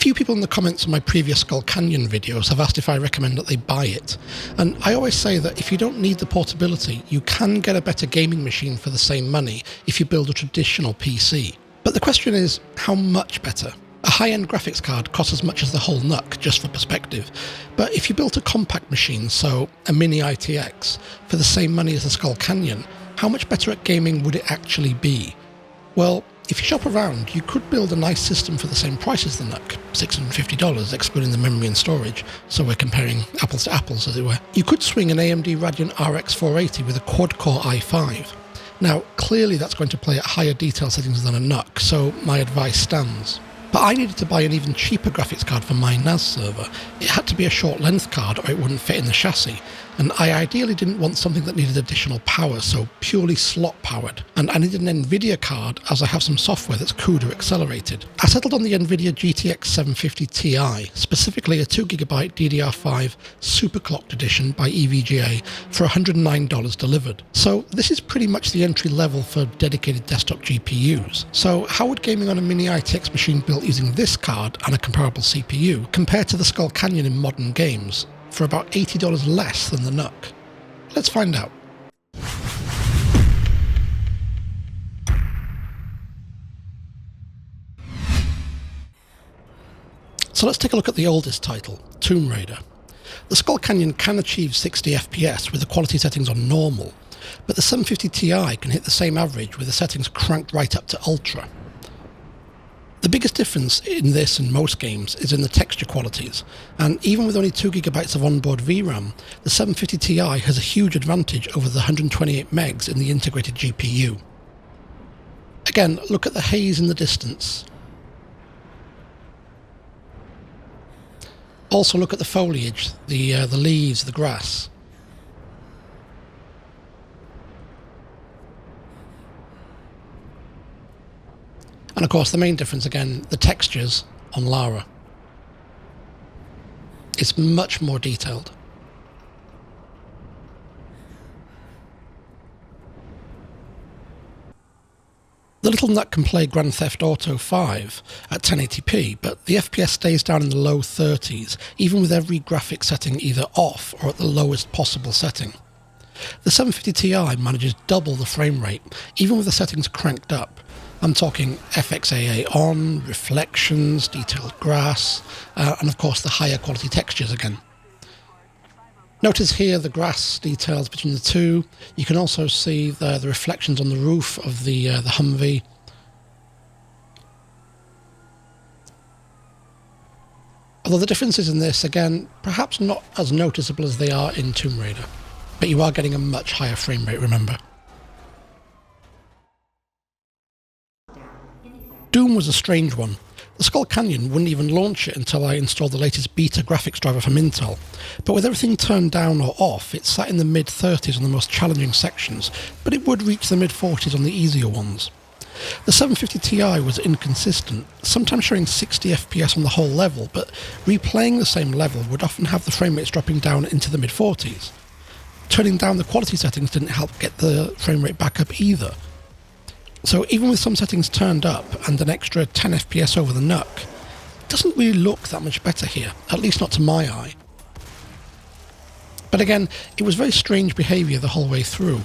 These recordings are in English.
few people in the comments on my previous Skull Canyon videos have asked if I recommend that they buy it, and I always say that if you don't need the portability, you can get a better gaming machine for the same money if you build a traditional PC. But the question is, how much better? A high-end graphics card costs as much as the whole NUC, just for perspective, but if you built a compact machine, so a Mini ITX, for the same money as the Skull Canyon, how much better at gaming would it actually be? Well, if you shop around, you could build a nice system for the same price as the NUC, $650, excluding the memory and storage, so we're comparing apples to apples, as it were. You could swing an AMD Radeon RX 480 with a quad-core i5. Now, clearly that's going to play at higher detail settings than a NUC, so my advice stands. But I needed to buy an even cheaper graphics card for my NAS server. It had to be a short length card or it wouldn't fit in the chassis, and I ideally didn't want something that needed additional power, so purely slot powered. And I needed an Nvidia card as I have some software that's CUDA accelerated. I settled on the Nvidia GTX 750 Ti, specifically a 2GB DDR5 superclocked edition by EVGA for $109 delivered. So this is pretty much the entry level for dedicated desktop GPUs. So how would gaming on a Mini ITX machine built using this card and a comparable CPU compare to the Skull Canyon in modern games, for about $80 less than the NUC? Let's find out. So let's take a look at the oldest title, Tomb Raider. The Skull Canyon can achieve 60 FPS with the quality settings on normal, but the 750 Ti can hit the same average with the settings cranked right up to ultra. The biggest difference in this and most games is in the texture qualities, and even with only 2GB of onboard VRAM, the 750 Ti has a huge advantage over the 128 megs in the integrated GPU. Again, look at the haze in the distance. Also look at the foliage, the leaves, the grass. And of course the main difference again, the textures on Lara. It's much more detailed. The little nut can play Grand Theft Auto 5 at 1080p, but the FPS stays down in the low 30s, even with every graphics setting either off or at the lowest possible setting. The 750 Ti manages double the frame rate, even with the settings cranked up. I'm talking FXAA on, reflections, detailed grass, and of course the higher quality textures again. Notice here the grass details between the two. You can also see the reflections on the roof of the Humvee. Although the differences in this, again, perhaps not as noticeable as they are in Tomb Raider, but you are getting a much higher frame rate, remember. Doom was a strange one. The Skull Canyon wouldn't even launch it until I installed the latest beta graphics driver from Intel, but with everything turned down or off, it sat in the mid-30s on the most challenging sections, but it would reach the mid-40s on the easier ones. The 750 Ti was inconsistent, sometimes showing 60 FPS on the whole level, but replaying the same level would often have the frame rates dropping down into the mid-40s. Turning down the quality settings didn't help get the frame rate back up either. So even with some settings turned up and an extra 10 FPS over the NUC, it doesn't really look that much better here, at least not to my eye. But again, it was very strange behaviour the whole way through.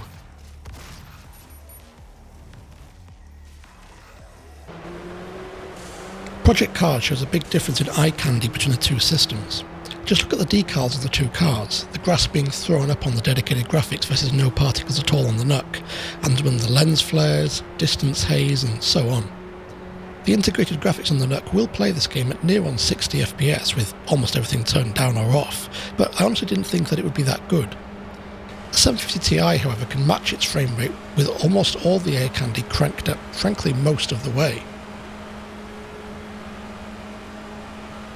Project Card shows a big difference in eye candy between the two systems. Just look at the decals of the two cards, the grass being thrown up on the dedicated graphics versus no particles at all on the NUC, and when the lens flares, distance haze, and so on. The integrated graphics on the NUC will play this game at near on 60 FPS with almost everything turned down or off, but I honestly didn't think that it would be that good. The 750 Ti, however, can match its frame rate with almost all the eye candy cranked up, frankly most of the way.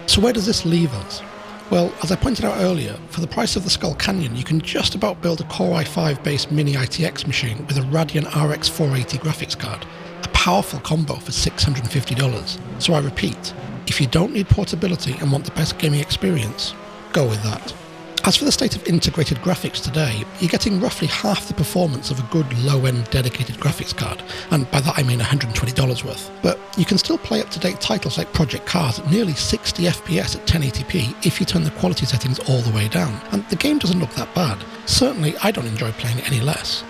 So where does this leave us? Well, as I pointed out earlier, for the price of the Skull Canyon, you can just about build a Core i5 based Mini ITX machine with a Radeon RX 480 graphics card, a powerful combo for $650. So I repeat, if you don't need portability and want the best gaming experience, go with that. As for the state of integrated graphics today, you're getting roughly half the performance of a good low-end dedicated graphics card, and by that I mean $120 worth. But you can still play up-to-date titles like Project Cars at nearly 60 FPS at 1080p if you turn the quality settings all the way down, and the game doesn't look that bad. Certainly I don't enjoy playing it any less.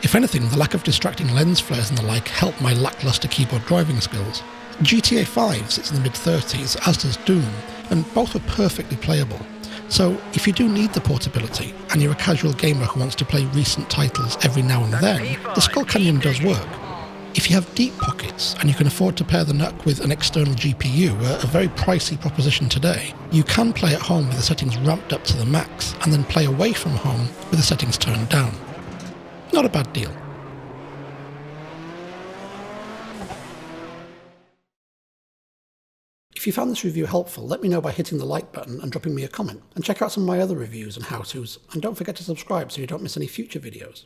If anything, the lack of distracting lens flares and the like help my lackluster keyboard driving skills. GTA 5 sits in the mid-30s, as does Doom, and both are perfectly playable. So if you do need the portability, and you're a casual gamer who wants to play recent titles every now and then, the Skull Canyon does work. If you have deep pockets, and you can afford to pair the NUC with an external GPU, a very pricey proposition today, you can play at home with the settings ramped up to the max, and then play away from home with the settings turned down. Not a bad deal. If you found this review helpful, let me know by hitting the like button and dropping me a comment, and check out some of my other reviews and how-tos, and don't forget to subscribe so you don't miss any future videos.